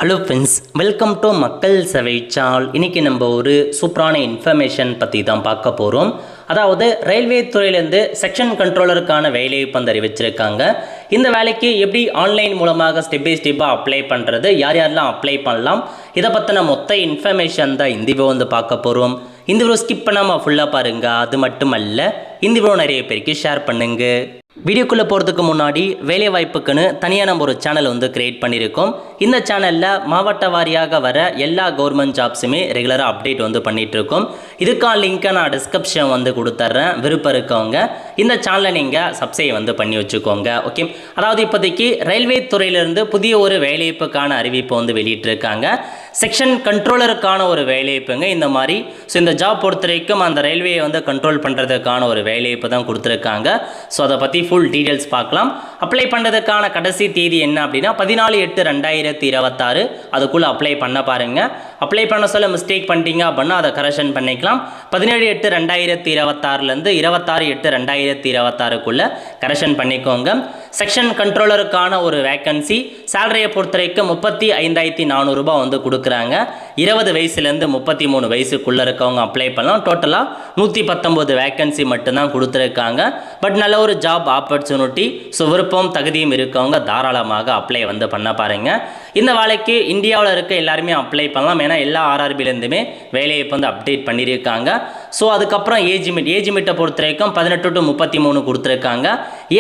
Hello friends, welcome to மக்கள் சேவை channel. இன்றைக்கி நம்ம ஒரு சூப்பரான இன்ஃபர்மேஷன் பற்றி தான் பார்க்க போகிறோம். அதாவது ரயில்வே துறையிலேருந்து செக்ஷன் கண்ட்ரோலருக்கான வேலையை வந்து அறிவிச்சிருக்காங்க. இந்த வேலைக்கு எப்படி ஆன்லைன் மூலமாக ஸ்டெப் பை ஸ்டெப்பாக அப்ளை பண்ணுறது, யார் யாரெல்லாம் அப்ளை பண்ணலாம், இதை பற்றின மொத்த இன்ஃபர்மேஷன் தான் இந்த வீடியோ வந்து பார்க்க போகிறோம். இந்த வீடியோ ஸ்கிப் பண்ணாமல் ஃபுல்லாக பாருங்கள். அது மட்டும் அல்ல, இந்த வீடியோ நிறைய பேருக்கு ஷேர் பண்ணுங்கள். வீடியோக்குள்ளே போகிறதுக்கு முன்னாடி வேலை வாய்ப்புக்குன்னு தனியாக நம்ம ஒரு சேனல் வந்து கிரியேட் பண்ணியிருக்கோம். இந்த சேனலில் மாவட்ட வாரியாக வர எல்லா கவர்மெண்ட் ஜாப்ஸுமே ரெகுலராக அப்டேட் வந்து பண்ணிகிட்ருக்கோம். இதுக்கான லிங்க்கை நான் டிஸ்கிரிப்ஷன் வந்து கொடுத்துட்றேன். விருப்பம் இருக்கவங்க இந்த சேனலை நீங்கள் சப்ஸ்கிரைப் வந்து பண்ணி வச்சுக்கோங்க. ஓகே, அதாவது இப்போதைக்கு ரயில்வே துறையிலேருந்து புதிய ஒரு வேலைவாய்ப்புக்கான அறிவிப்பு வந்து வெளியிட்டிருக்காங்க. செக்ஷன் கண்ட்ரோலருக்கான ஒரு வேலைவாய்ப்புங்க. இந்த மாதிரி இந்த ஜாப் பொறுத்த வரைக்கும் அந்த ரயில்வேயை வந்து கண்ட்ரோல் பண்ணுறதுக்கான ஒரு வேலைவாய்ப்பு தான் கொடுத்துருக்காங்க. ஸோ அதை பற்றி ஃபுல் டீட்டெயில்ஸ் பார்க்கலாம். அப்ளை பண்ணுறதுக்கான கடைசி தேதி என்ன அப்படின்னா 14/8/2026. அதுக்குள்ளே அப்ளை பண்ண பாருங்கள். அப்ளை பண்ண சொல்ல மிஸ்டேக் பண்ணிட்டீங்க அப்படின்னா அதை கரெக்ஷன் பண்ணிக்கலாம். 17/8/2026 26/8/2026 கரெக்ஷன் பண்ணிக்கோங்க. செக்ஷன் கண்ட்ரோலருக்கான ஒரு வேக்கன்சி சேலரியை பொறுத்த வரைக்கும் 35,400 வந்து கொடுக்குறாங்க. 20 வயசுலேருந்து 33 வயசுக்குள்ளே இருக்கவங்க அப்ளை பண்ணலாம். டோட்டலாக 119 வேக்கன்சி மட்டும்தான் கொடுத்துருக்காங்க. பட் நல்ல ஒரு ஜாப் ஆப்பர்ச்சுனிட்டி. ஸோ விருப்பம் தகுதியும் இருக்கவங்க தாராளமாக அப்ளை வந்து பண்ண பாருங்கள். இந்த வேலைக்கு இந்தியாவில் இருக்க எல்லாருமே அப்ளை பண்ணலாம். ஏன்னா எல்லா ஆர்ஆர்பிலேருந்துமே வேலையை வந்து அப்டேட் பண்ணியிருக்காங்க. ஸோ அதுக்கப்புறம் ஏஜ் மீட்டை பொறுத்த வரைக்கும் 18 to 33 கொடுத்துருக்காங்க.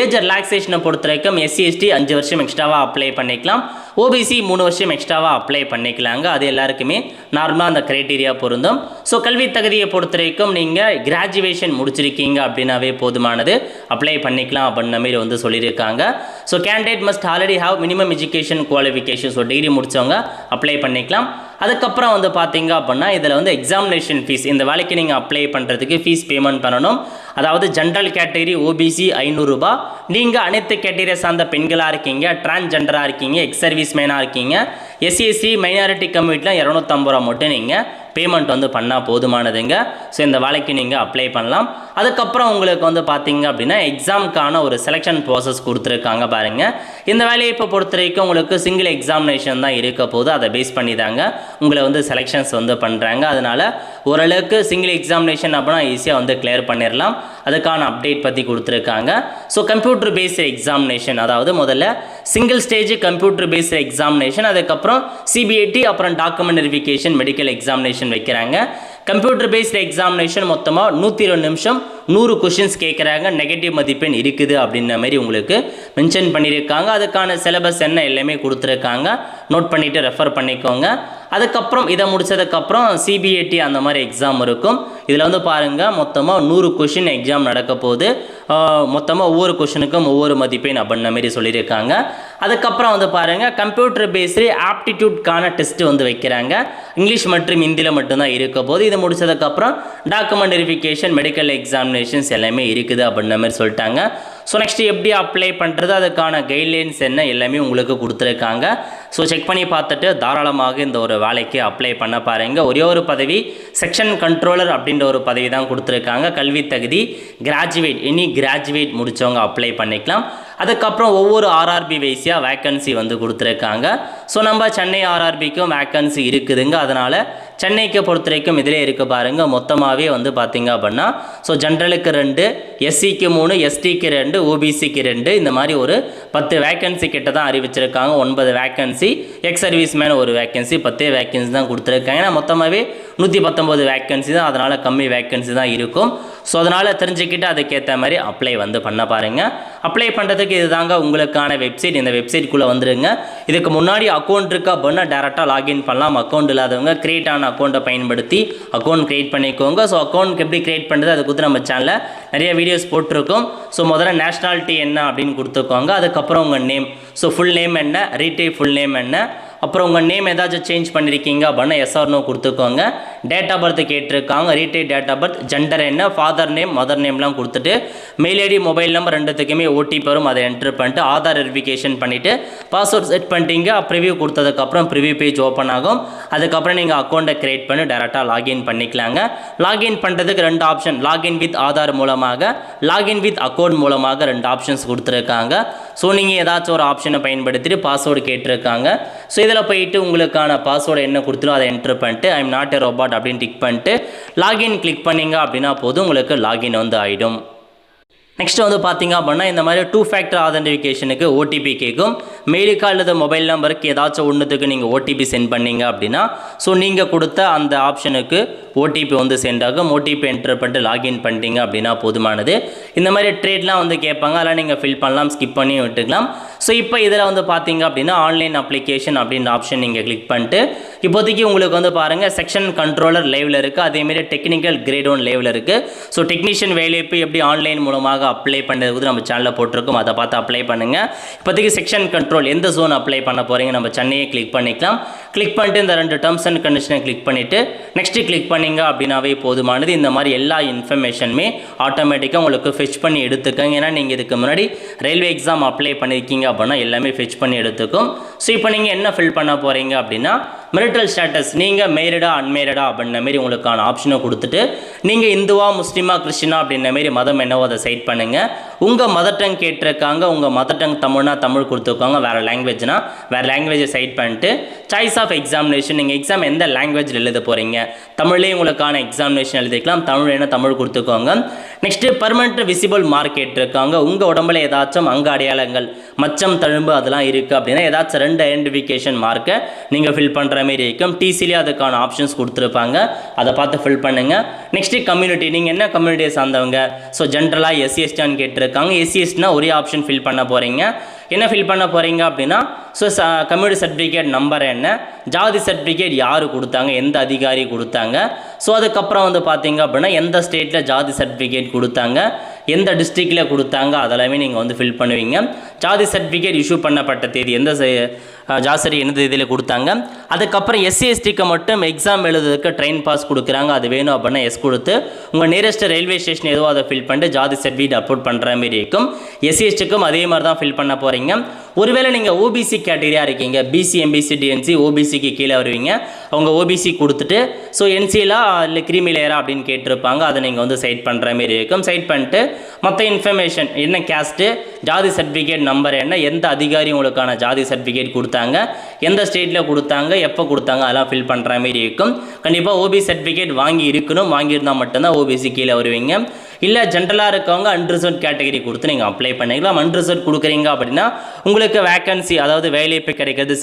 ஏஜ் ரிலாக்ஸேஷனை பொறுத்த வரைக்கும் SC ST 5 வருஷம் எக்ஸ்ட்ராவாக அப்ளை பண்ணிக்கலாம். OBC 3 வருஷம் எக்ஸ்ட்ராவாக அப்ளை பண்ணிக்கலாங்க. அது எல்லாருக்குமே நார்மலாக அந்த க்ரைட்டீரியா பொருந்தும். ஸோ கல்வி தகுதியை பொறுத்த வரைக்கும் நீங்கள் கிராஜுவேஷன் முடிச்சிருக்கீங்க அப்படின்னாவே போதுமானது, அப்ளை பண்ணிக்கலாம் அப்படின்ன மாரி வந்து சொல்லியிருக்காங்க. So candidate must already have minimum education qualification. So degree முடித்தவங்க அப்ளை பண்ணிக்கலாம். அதுக்கப்புறம் வந்து பார்த்தீங்க அப்படின்னா இதில் வந்து எக்ஸாமினேஷன் ஃபீஸ், இந்த வேலைக்கு நீங்கள் அப்ளை பண்ணுறதுக்கு ஃபீஸ் பேமெண்ட் பண்ணணும். அதாவது ஜென்ரல் கேட்டகரி OBC 500 ரூபா. நீங்கள் அனைத்து கேட்டகரியை சார்ந்த பெண்களாக இருக்கீங்க, டிரான்ஸ்ஜெண்டராக இருக்கீங்க, எக்ஸ் சர்வீஸ் மேனாக இருக்கீங்க, SC SC மைனாரிட்டி கம்யூனிட்டியில் 250 ரூபா மட்டும் நீங்கள் பேமெண்ட் வந்து பண்ணால் போதுமானதுங்க. ஸோ இந்த வேலைக்கு நீங்கள் அப்ளை பண்ணலாம். அதுக்கப்புறம் உங்களுக்கு வந்து பார்த்தீங்க அப்படின்னா எக்ஸாமுக்கான ஒரு செலெக்ஷன் ப்ராசஸ் கொடுத்துருக்காங்க பாருங்கள். இந்த வேலையை இப்போ பொறுத்த வரைக்கும் உங்களுக்கு சிங்கிள் எக்ஸாமினேஷன் தான் இருக்க போது. அதை பேஸ் பண்ணி தாங்க உங்களை வந்து செலெக்ஷன்ஸ் வந்து பண்ணுறாங்க. அதனால் ஓரளவுக்கு சிங்கிள் எக்ஸாமினேஷன் அப்படின்னா ஈஸியாக வந்து கிளியர் பண்ணிடலாம். அதுக்கான அப்டேட் பற்றி கொடுத்துருக்காங்க. ஸோ கம்ப்யூட்டர் பேஸ்டு எக்ஸாமினேஷன், அதாவது முதல்ல single stage computer based examination, அதுக்கப்புறம் CBAT, அப்புறம் டாக்குமெண்ட் வெரிஃபிகேஷன், மெடிக்கல் எக்ஸாமினேஷன் வைக்கிறாங்க. கம்ப்யூட்டர் பேஸ்டு எக்ஸாமினேஷன் மொத்தமாக 102 நிமிஷம் 100 கொஷின்ஸ் கேட்குறாங்க. நெகட்டிவ் மதிப்பெண் இருக்குது அப்படின்ற மாதிரி உங்களுக்கு மென்ஷன் பண்ணியிருக்காங்க. அதுக்கான சிலபஸ் என்ன எல்லாமே கொடுத்துருக்காங்க. நோட் பண்ணிவிட்டு ரெஃபர் பண்ணிக்கோங்க. அதுக்கப்புறம் இதை முடித்ததுக்கப்புறம் CBAT அந்த மாதிரி எக்ஸாம் இருக்கும். இதில் வந்து பாருங்கள் மொத்தமாக 100 கொஷின் எக்ஸாம் நடக்க போகுது. மொத்தமாக ஒவ்வொரு கொஷனுக்கும் ஒவ்வொரு மதிப்பெண் அப்படின்ற மாதிரி சொல்லியிருக்காங்க. அதுக்கப்புறம் வந்து பாருங்கள் கம்ப்யூட்டர் பேஸ்டு ஆப்டிடியூட்கான டெஸ்ட் வந்து வைக்கிறாங்க. இங்கிலீஷ் மற்றும் ஹிந்தியில் மட்டும்தான் இருக்க போது. இதை முடிச்சதுக்கப்புறம் டாக்குமெண்ட் வெரிஃபிகேஷன், மெடிக்கல் எக்ஸாமினேஷன்ஸ் எல்லாமே இருக்குது அப்படின்ற மாதிரி சொல்லிட்டாங்க. ஸோ நெக்ஸ்ட் எப்படி அப்ளை பண்ணுறது, அதுக்கான கைட்லைன்ஸ் என்ன எல்லாமே உங்களுக்கு கொடுத்துருக்காங்க. ஸோ செக் பண்ணி பார்த்துட்டு தாராளமாக இந்த ஒரு வேலைக்கு அப்ளை பண்ண பாருங்கள். ஒரே ஒரு பதவி செக்ஷன் கண்ட்ரோலர் அப்படின்ற ஒரு பதவி தான் கொடுத்துருக்காங்க. கல்வி தகுதி கிராஜுவேட், எனி கிராஜுவேட் முடித்தவங்க அப்ளை பண்ணிக்கலாம். அதுக்கப்புறம் ஒவ்வொரு ஆர்ஆர்பி வைஸியாக வேக்கன்சி வந்து கொடுத்துருக்காங்க. ஸோ நம்ம சென்னை ஆர்ஆர்பிக்கும் வேக்கன்சி இருக்குதுங்க. அதனால் சென்னைக்கு பொறுத்த வரைக்கும் இதிலே இருக்க பாருங்கள். மொத்தமாகவே வந்து பார்த்தீங்க அப்படின்னா ஸோ ஜென்ரலுக்கு 2, SCக்கு 3, STக்கு 2, OBCக்கு 2, இந்த மாதிரி ஒரு 10 வேக்கன்சி கிட்ட தான் அறிவிச்சிருக்காங்க. 9 வேக்கன்சி, எக்ஸ் சர்வீஸ் மேன் ஒரு வேக்கன்சி, 10 வேக்கன்சி தான் கொடுத்துருக்காங்க. ஏன்னா மொத்தமாகவே 119 வேக்கன்சி தான். அதனால் கம்மி வேக்கன்சி தான் இருக்கும். ஸோ அதனால் தெரிஞ்சுக்கிட்டு அதுக்கேற்ற மாதிரி அப்ளை வந்து பண்ண பாருங்கள். அப்ளை பண்ணுறதுக்கு இது தாங்க உங்களுக்கான வெப்சைட். இந்த வெப்சைட்குள்ளே வந்துடுங்க. இதுக்கு முன்னாடி அக்கௌண்ட் இருக்கா அப்படின்னா டேரெக்டாக லாகின் பண்ணலாம். அக்கௌண்ட் இல்லாதவங்க கிரியேட் ஆன அக்கௌண்ட்டை பயன்படுத்தி அக்கௌண்ட் க்ரியேட் பண்ணிக்கோங்க. ஸோ அக்கௌண்ட் எப்படி க்ரியேட் பண்ணுறது அது கொடுத்து நம்ம சேனலில் நிறைய வீடியோஸ் போட்டிருக்கோம். ஸோ முதல்ல நேஷ்னாலிட்டி என்ன அப்படின்னு கொடுத்துக்கோங்க. அதுக்கப்புறம் உங்கள் நேம், ஸோ ஃபுல் நேம் என்ன, ரீடைப் ஃபுல் நேம் என்ன, அப்புறம் உங்கள் நேம் ஏதாச்சும் சேஞ்ச் பண்ணியிருக்கீங்க அப்படின்னா எஸ் ஆர் நோ கொடுத்துக்கோங்க. டேட் ஆஃப் பர்த் கேட்டிருக்காங்க, ரீடைட் டேட் ஆஃப் பர்த், ஜெண்டர் என்ன, ஃபாதர் நேம், மதர் நேம்லாம் கொடுத்துட்டு மெயில் ஐடி, மொபைல் நம்பர் ரெண்டுத்துக்குமே OTP வரும். அதை என்ட்ரு பண்ணிட்டு ஆதார் வெரிஃபிகேஷன் பண்ணிவிட்டு பாஸ்வேர்ட் செட் பண்ணிட்டீங்க. ப்ரிவியூ கொடுத்ததுக்கப்புறம் ப்ரிவியூ பேஜ் ஓப்பன் ஆகும். அதுக்கப்புறம் நீங்கள் அக்கௌண்ட்டை க்ரியேட் பண்ணி டேரெக்டாக லாகின் பண்ணிக்கலாங்க. லாகின் பண்ணுறதுக்கு 2 ஆப்ஷன், லாகின் வித் ஆதார் மூலமாக, லாகின் வித் அக்கௌண்ட் மூலமாக 2 ஆப்ஷன்ஸ் கொடுத்துருக்காங்க. ஸோ நீங்கள் ஏதாச்சும் ஒரு ஆப்ஷனை பயன்படுத்திட்டு பாஸ்வேர்டு கேட்டிருக்காங்க. ஸோ இதில் போயிட்டு உங்களுக்கான பாஸ்வேர்டு என்ன கொடுத்துரும் அதை என்ட்ரு பண்ணிட்டு I am not a robot அப்படின்னு டிக் பண்ணிட்டு லாகின் கிளிக் பண்ணிங்க அப்படின்னா போதும், உங்களுக்கு லாகின் வந்து ஆகிடும். நெக்ஸ்ட் வந்து பார்த்தீங்க அப்படின்னா இந்த மாதிரி 2 ஃபேக்டர் ஆதென்டிஃபிகேஷனுக்கு ஓடிபி கேட்கும். மெயிலுக்கு அல்லது மொபைல் நம்பருக்கு ஏதாச்சும் ஒன்றுத்துக்கு நீங்கள் ஓடிபி சென்ட் பண்ணீங்க அப்படின்னா ஸோ நீங்கள் கொடுத்த அந்த ஆப்ஷனுக்கு ஓடிபி வந்து சென்ட் ஆகும். ஓடிபி என்டர் பண்ணிட்டு லாகின் பண்ணிட்டீங்க அப்படின்னா போதுமானது. இந்த மாதிரி ட்ரேட்லாம் வந்து கேட்பாங்க, அதெல்லாம் நீங்கள் ஃபில் பண்ணலாம், ஸ்கிப் பண்ணி விட்டுக்கலாம். ஸோ இப்போ இதில் வந்து பார்த்தீங்க அப்படின்னா ஆன்லைன் அப்ளிகேஷன் அப்படின்ற ஆப்ஷன் நீங்கள் கிளிக் பண்ணிட்டு இப்போதைக்கு உங்களுக்கு வந்து பாருங்கள் செக்ஷன் கண்ட்ரோலர் லைவில் இருக்குது, அதேமாரி டெக்னிக்கல் கிரேட் 1 லைவில் இருக்குது. ஸோ டெக்னீஷியன் வேலைப்பு எப்படி ஆன்லைன் மூலமாக அப்ளை பண்ணுறது நம்ம சேனலில் போட்டிருக்கோம், அதை பார்த்து அப்ளை பண்ணுங்கள். இப்போதைக்கு செக்ஷன் கண்ட்ரோல் எந்த ஜோன் அப்ளை பண்ண போகிறீங்க நம்ம சென்னையை கிளிக் பண்ணிக்கலாம். கிளிக் பண்ணிட்டு இந்த 2 டேர்ம்ஸ் அண்ட் கண்டிஷனை கிளிக் பண்ணிவிட்டு நெக்ஸ்ட்டு கிளிக் பண்ணிங்க அப்படின்னாவே போதுமானது. இந்த மாதிரி எல்லா இன்ஃபர்மேஷனுமே ஆட்டோமேட்டிக்காக உங்களுக்கு ஃபெச் பண்ணி எடுத்துக்கோங்க. ஏன்னா நீங்கள் இதுக்கு முன்னாடி ரயில்வே எக்ஸாம் அப்ளை பண்ணியிருக்கீங்க அப்படின்னா எல்லாமே ஃபெச் பண்ணி எடுத்துக்கும். ஸோ இப்போ நீங்கள் என்ன ஃபில் பண்ண போகிறீங்க அப்படின்னா மெரிட்டல் ஸ்டேட்டஸ், நீங்கள் மேரிடா அன்மேரிடா அப்படின்ற மாரி உங்களுக்கான ஆப்ஷனை கொடுத்துட்டு நீங்கள் இந்துவா முஸ்லீமா கிறிஸ்டினா அப்படின்ற மாரி மதம் என்னவோ அதை செட் பண்ணுங்கள். உங்கள் மதர் டங் கேட்டிருக்காங்க, உங்கள் மதர் டங் தமிழ்னா தமிழ் கொடுத்துருக்காங்க, வேறு லாங்குவேஜ்னா வேறு லாங்குவேஜை செட் பண்ணிட்டு சாய்ஸ் ஆஃப் எக்ஸாமினேஷன், நீங்கள் எக்ஸாம் எந்த லாங்குவேஜில் எழுத போகிறீங்க, தமிழ்லேயே உங்களுக்கான எக்ஸாமினேஷன் எழுதிக்கலாம், தமிழ்னா தமிழ் கொடுத்துக்கோங்க. நெக்ஸ்ட்டு பர்மனெண்ட் விசிபிள் மார்க் கேட்டிருக்காங்க, உங்கள் உடம்புல ஏதாச்சும் அங்க அடையாளங்கள் மச்சம் தழும்பு அதெல்லாம் இருக்குது அப்படின்னா ஏதாச்சும் 2 ஐடென்டிஃபிகேஷன் மார்க்கை நீங்கள் ஃபில் பண்ணுற மாரி இருக்கும். டிசிலேயே அதுக்கான ஆப்ஷன்ஸ் கொடுத்துருப்பாங்க, அதை பார்த்து ஃபில் பண்ணுங்கள். நெக்ஸ்ட்டு கம்யூனிட்டி, நீங்கள் என்ன கம்யூனிட்டியை சார்ந்தவங்க, ஸோ ஜென்ரலாக எஸ்சிஎஸ்டின்னு கேட்டிருக்காங்க. எஸ்சிஎஸ்டினா ஒரே ஆப்ஷன் ஃபில் பண்ண போகிறீங்க. என்ன ஃபில் பண்ண போகிறீங்க அப்படின்னா ஸோ கம்யூனிட்டி சர்டிஃபிகேட் நம்பர் என்ன, ஜாதி சர்டிஃபிகேட் யார் கொடுத்தாங்க, எந்த அதிகாரி கொடுத்தாங்க, ஸோ அதுக்கப்புறம் வந்து பார்த்தீங்க அப்படின்னா எந்த ஸ்டேட்டில் ஜாதி சர்டிஃபிகேட் கொடுத்தாங்க, எந்த டிஸ்ட்ரிக்டில் கொடுத்தாங்க, அதெல்லாமே நீங்கள் வந்து ஃபில் பண்ணுவீங்க. ஜாதி சர்டிஃபிகேட் இஷ்யூ பண்ணப்பட்ட தேதி, எந்த ஜாசரி எந்த தேதியில் கொடுத்தாங்க. அதுக்கப்புறம் எஸ்சிஎஸ்டிக்கு மட்டும் எக்ஸாம் எழுதுறதுக்கு ட்ரெயின் பாஸ் கொடுக்குறாங்க, அது வேணும் அப்படின்னா எஸ் கொடுத்து உங்கள் நியரஸ்ட் ரயில்வே ஸ்டேஷன் எதுவோ அதை ஃபில் பண்ணிட்டு ஜாதி சர்டிஃபிகேட் அப்லோட் பண்ணுற மாதிரி இருக்கும். எஸ்சிஎஸ்டிக்கும் அதே மாதிரி தான் ஃபில் பண்ண போகிறீங்க. ஒருவேளை நீங்கள் ஓபிசி கேட்டகரியாக இருக்கீங்க, பிசி எம்பிசி டிஎன்சி ஓபிசிக்கு கீழே வருவீங்க, அவங்க ஓபிசி கொடுத்துட்டு ஸோ என்சிலா இல்லை கிரீமி லேயரா அப்படின்னு கேட்டிருப்பாங்க, அதை நீங்கள் வந்து சைட் பண்ணுற மாதிரி இருக்கும். சைட் பண்ணிட்டு மற்ற இன்ஃபர்மேஷன் என்ன கேஸ்ட்டு, ஜாதி சர்டிஃபிகேட் நம்பர் என்ன, எந்த அதிகாரி உங்களுக்கான ஜாதி சர்டிஃபிகேட் கொடுத்தாங்க, எந்த ஸ்டேட்டில் கொடுத்தாங்க, எப்போ கொடுத்தாங்க, அதெல்லாம் ஃபில் பண்ணுற மாதிரி இருக்கும். கண்டிப்பாக ஓபிசி சர்டிஃபிகேட் வாங்கி இருக்கணும், வாங்கியிருந்தால் மட்டும்தான் ஓபிசி கீழே வருவீங்க. இல்லை ஜென்ரலாக இருக்கவங்க அன்ரிசர்வ் கேட்டகரி கொடுத்து நீங்கள் அப்ளை பண்ணிக்கலாம். அன்ரிசர்வ் கொடுக்குறீங்க அப்படின்னா உங்களுக்கு வேக்கன்சி அதாவது வேலைப்பு கிடைக்கிறது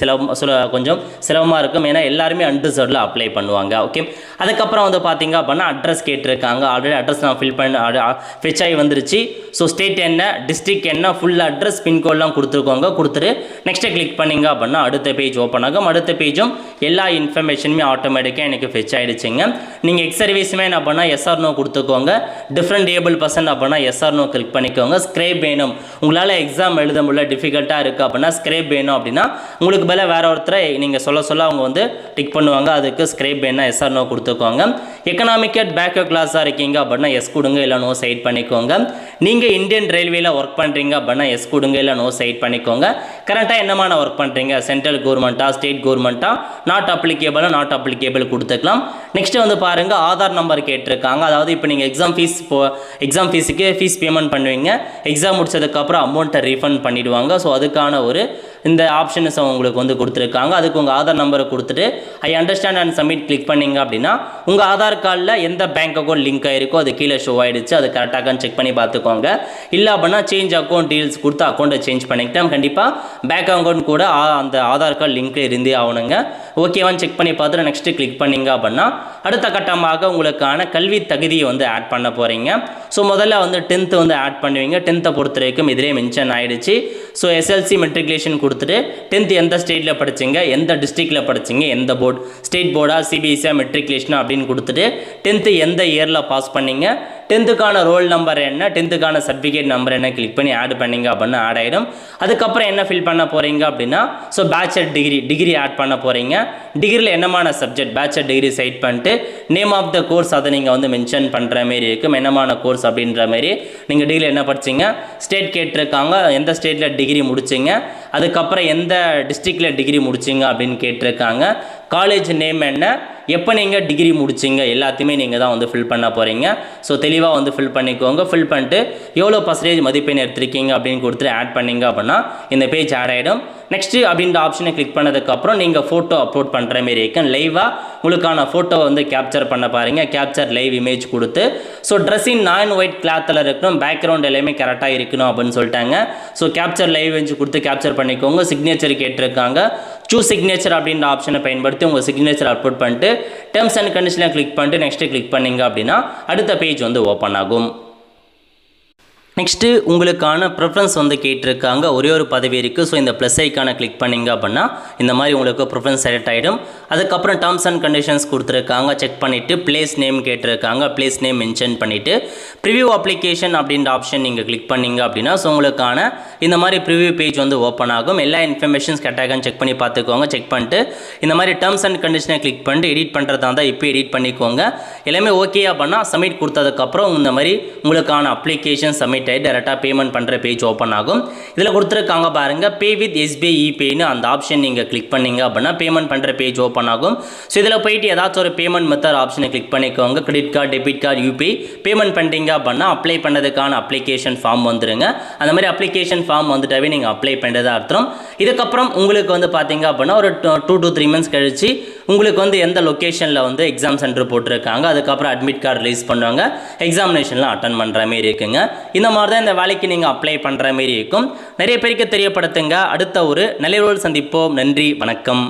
கொஞ்சம் சிரமமாக இருக்கும், ஏன்னா எல்லாருமே அன்ரிசர்வ்டில் அப்ளை பண்ணுவாங்க. ஓகே, அதுக்கப்புறம் வந்து பார்த்தீங்க அப்படின்னா அட்ரஸ் கேட்டிருக்காங்க. ஆல்ரெடி அட்ரஸ் நான் ஃபில் பண்ண ஃபெச் ஆகி வந்துருச்சு. ஸோ ஸ்டேட் என்ன, டிஸ்ட்ரிக்ட் என்ன, ஃபுல் அட்ரஸ் பின்கோட்லாம் கொடுத்துருக்கோங்க. கொடுத்துட்டு நெக்ஸ்ட்டு கிளிக் பண்ணிங்க அப்படின்னா அடுத்த பேஜ் ஓப்பன் ஆகும். அடுத்த பேஜும் எல்லா இன்ஃபர்மேஷனுமே ஆட்டோமேட்டிக்காக எனக்கு ஃபெச் ஆகிடுச்சிங்க. நீங்கள் எக்ஸ் சர்வீஸுமே என்ன பண்ணால் எஸ்ஆர் நோ கொடுத்துக்கோங்க. டிஃப்ரெண்ட் ஏபிள் பர்சன் அப்படின்னா எஸ்ஆர் நோ கிளிக் பண்ணிக்கோங்க. ஸ்க்ரேப் வேணும், உங்களால் எக்ஸாம் எழுத முடியல டிஃபிகல்ட்டாக இருக்குது அப்படின்னா ஸ்க்ரேப் வேணும் அப்படின்னா உங்களுக்கு பதிலாக வேற ஒருத்தரை நீங்கள் சொல்ல அவங்க வந்து டிக் பண்ணுவாங்க. அதுக்கு ஸ்க்ரேப் வேணால் எஸ்ஆர் நோ கொடுத்துக்கோங்க. எக்கனாமிக்கல் பேக்வர்ட் கிளாஸாக இருக்கீங்க அப்படின்னா எஸ் கொடுங்க, இல்லை நோ சைட் பண்ணிக்கோங்க. நீங்கள் இந்தியன் ரயில்வேல ஒர்க் பண்ணுறீங்க அப்படின்னா எஸ் கொடுங்க, இல்லை நோ சைட் பண்ணிக்கோங்க. கரெக்டாக என்னமான ஒர்க் பண்ணுறீங்க, சென்ட்ரல் கவர்மெண்ட்டா ஸ்டேட் கவர்மெண்ட்டா, நாட் அப்ளிகேபிள் கொடுத்துக்கலாம். நெக்ஸ்ட் வந்து பாருங்கள் ஆதார் நம்பர் கேட்டிருக்காங்க. அதாவது இப்போ நீங்கள் எக்ஸாம் ஃபீஸுக்கு ஃபீஸ் பேமெண்ட் பண்ணுவீங்க, எக்ஸாம் முடிச்சதுக்கப்புறம் அமௌண்ட்டை ரீஃபண்ட் பண்ணிவிடுவாங்க. ஸோ அதுக்கான ஒரு இந்த ஆப்ஷன்ஸ் உங்களுக்கு வந்து கொடுத்துருக்காங்க. அதுக்கு உங்கள் ஆதார் நம்பரை கொடுத்துட்டு I understand and submit click பண்ணிங்க அப்படின்னா உங்கள் ஆதார் கார்டில் எந்த பேங்க் அக்கௌண்ட் லிங்க் ஆகிருக்கோ அது கீழே ஷோ ஆகிடுச்சு, அது கரெக்டாக செக் பண்ணி பார்த்துக்கோங்க. இல்லை அப்படின்னா சேஞ்ச் அக்கௌண்ட் டீல்ஸ் கொடுத்து அக்கௌண்ட்டை சேஞ்ச் பண்ணிக்கிட்டேன். கண்டிப்பாக பேங்க் அக்கௌண்ட் கூட அந்த ஆதார் கார்டு லிங்க் இருந்தே ஆகணுங்க. ஓகேவான்னு செக் பண்ணி பார்த்துட்டு நெக்ஸ்ட்டு கிளிக் பண்ணிங்க அப்படின்னா அடுத்த கட்டமாக உங்களுக்கான கல்வி தகுதியை வந்து ஆட் பண்ண போகிறீங்க. ஸோ முதல்ல வந்து 10th வந்து ஆட் பண்ணுவீங்க. 10th பொறுத்த வரைக்கும் இதிலே மென்ஷன் ஆகிடுச்சு. ஸோ எஸ்எல்சி மெட்ரிகுலேஷன் கொடுத்துட்டு 10th எந்த ஸ்டேட்டில் படிச்சிங்க, எந்த டிஸ்ட்ரிக்டில் படிச்சிங்க, எந்த போர்டு, ஸ்டேட் போர்டா சிபிஎஸ்சியா மெட்ரிகுலேஷனா அப்படின்னு கொடுத்துட்டு 10th எந்த இயரில் பாஸ் பண்ணீங்க, 10th ரோல் நம்பர் என்ன, 10th சர்டிஃபிகேட் நம்பர் என்ன கிளிக் பண்ணி ஆட் பண்ணிங்க அப்படின்னா ஆட் ஆகிடும். அதுக்கப்புறம் என்ன ஃபில் பண்ண போகிறீங்க அப்படின்னா ஸோ பேச்சுலர் டிகிரி ஆட் பண்ண போகிறீங்க. டிகிரியில் என்னமான சப்ஜெக்ட், பேச்சுலர் டிகிரி சைட் பண்ணிட்டு நேம் ஆஃப் த கோர்ஸ் அதை நீங்கள் வந்து மென்ஷன் பண்ணுற மாரி இருக்கும். என்னமான கோர்ஸ் அப்படின்ற மாதிரி நீங்கள் டிகிரி என்ன படிச்சிங்க, ஸ்டேட் கேட்டிருக்காங்க, எந்த ஸ்டேட்டில் டிகிரி முடிச்சிங்க, அதுக்கப்புறம் எந்த டிஸ்ட்ரிக்டில் டிகிரி முடிச்சிங்க அப்படின்னு கேட்டிருக்காங்க. காலேஜ் நேம் என்ன, எப்போ நீங்கள் டிகிரி முடிச்சிங்க எல்லாத்தையுமே நீங்கள் தான் வந்து ஃபில் பண்ண போகிறீங்க. ஸோ தெளிவாக வந்து ஃபில் பண்ணிக்கோங்க. ஃபில் பண்ணிட்டு எவ்வளோ பர்சன்டேஜ் மதிப்பெண் எடுத்திருக்கீங்க அப்படின்னு கொடுத்துட்டு ஆட் பண்ணிங்க அப்படின்னா இந்த பேஜ் ஆட் ஆகிடும். நெக்ஸ்ட்டு அப்படின்ற ஆப்ஷனை கிளிக் பண்ணதுக்கப்புறம் நீங்கள் ஃபோட்டோ அப்லோட் பண்ணுற மாரி இருக்கும். லைவாக உங்களுக்கான ஃபோட்டோவை வந்து கேப்சர் பண்ண பாருங்கள். கேப்சர் லைவ் இமேஜ் கொடுத்து ஸோ ட்ரெஸ்ஸின் நான் ஒயிட் கிளாத்தில் இருக்கணும், பேக்ரவுண்ட் எல்லாமே கரெக்டாக இருக்கணும் அப்படின்னு சொல்லிட்டாங்க. ஸோ கேப்சர் லைவ் இமேஜ் கொடுத்து கேப்சர் பண்ணிக்கோங்க. சிக்னேச்சர் கேட்டிருக்காங்க. சூஸ் சிக்னேச்சர் அப்படின்ற ஆப்ஷனை பயன்படுத்தி உங்கள் சிக்னேச்சர் அப்லோட் பண்ணிட்டு டேர்ம்ஸ் அண்ட் கண்டிஷனை கிளிக் பண்ணிட்டு நெக்ஸ்ட்டு கிளிக் பண்ணிங்க அப்படின்னா அடுத்த பேஜ் வந்து ஓப்பன் ஆகும். நெக்ஸ்ட்டு உங்களுக்கான ப்ரிஃபரன்ஸ் வந்து கேட்டிருக்காங்க. ஒரே ஒரு பதவி இருக்குது. ஸோ இந்த ப்ளஸ் ஐக்கான கிளிக் பண்ணிங்க அப்படின்னா இந்த மாதிரி உங்களுக்கு ப்ரிஃபரன்ஸ் செலக்ட் ஆகிடும். அதுக்கப்புறம் டேர்ம்ஸ் அண்ட் கண்டிஷன்ஸ் கொடுத்துருக்காங்க. செக் பண்ணிவிட்டு பிளேஸ் நேம் கேட்டிருக்காங்க. பிளேஸ் நேம் மென்ஷன் பண்ணிவிட்டு ப்ரிவியூ அப்ளிகேஷன் அப்படின்ற ஆப்ஷன் நீங்கள் கிளிக் பண்ணிங்க அப்படின்னா ஸோ உங்களுக்கான இந்த மாதிரி ப்ரிவியூ பேஜ் வந்து ஓப்பன் ஆகும். எல்லா இன்ஃபர்மேஷன்ஸ் கரெக்டாக செக் பண்ணி பார்த்துக்கோங்க. செக் பண்ணிட்டு இந்த மாதிரி டேர்ம்ஸ் அண்ட் கண்டிஷனை கிளிக் பண்ணிட்டு எடிட் பண்ணுறதா இருந்தால் இப்போ எடிட் பண்ணிக்கோங்க. எல்லாமே ஓகே அப்படின்னா சப்மிட் கொடுத்ததுக்கப்புறம் இந்த மாதிரி உங்களுக்கான அப்ளிகேஷன் சப்மிட் டைரெக்டாக பேமெண்ட் பண்ணுற பேஜ் ஓப்பன் ஆகும். இதில் கொடுத்துருக்காங்க பாருங்கள், பே வித் எஸ்பிஐ இபேன்னு அந்த ஆப்ஷன் நீங்கள் கிளிக் பண்ணிங்க அப்படின்னா பேமெண்ட் பண்ணுற பேஜ் ஓப்பன் ஆகும். ஸோ இதில் போயிட்டு ஏதாச்சும் ஒரு பேமெண்ட் மெத்தட் ஆப்ஷனை கிளிக் பண்ணிக்கோங்க. Credit card, debit card, UPI payment பண்ணிட்டீங்க அப்படின்னா அப்ளை பண்ணதுக்கான அப்ளிகேஷன் ஃபார்ம் வந்துருங்க. அந்த மாதிரி அப்ளிகேஷன் ஃபார்ம் வந்துட்டாவே நீங்கள் அப்ளை பண்ணுறதா அர்த்தம். இதுக்கப்புறம் உங்களுக்கு வந்து பார்த்தீங்க அப்படின்னா ஒரு 2 to 3 months கழிச்சு உங்களுக்கு வந்து எந்த லொக்கேஷனில் வந்து எக்ஸாம் சென்டர் போட்டிருக்காங்க, அதுக்கப்புறம் அட்மிட் கார்டு ரிலீஸ் பண்ணுவாங்க, எக்ஸாமினேஷன்லாம் அட்டன் பண்ணுற மாரி இருக்குங்க. இந்த மாதிரி தான் இந்த வேலைக்கு நீங்கள் அப்ளை பண்ணுற மாரி இருக்கும். நிறைய பேருக்கு தெரியப்படுத்துங்க. அடுத்த ஒரு நல்ல ரோல் சந்திப்போம். நன்றி, வணக்கம்.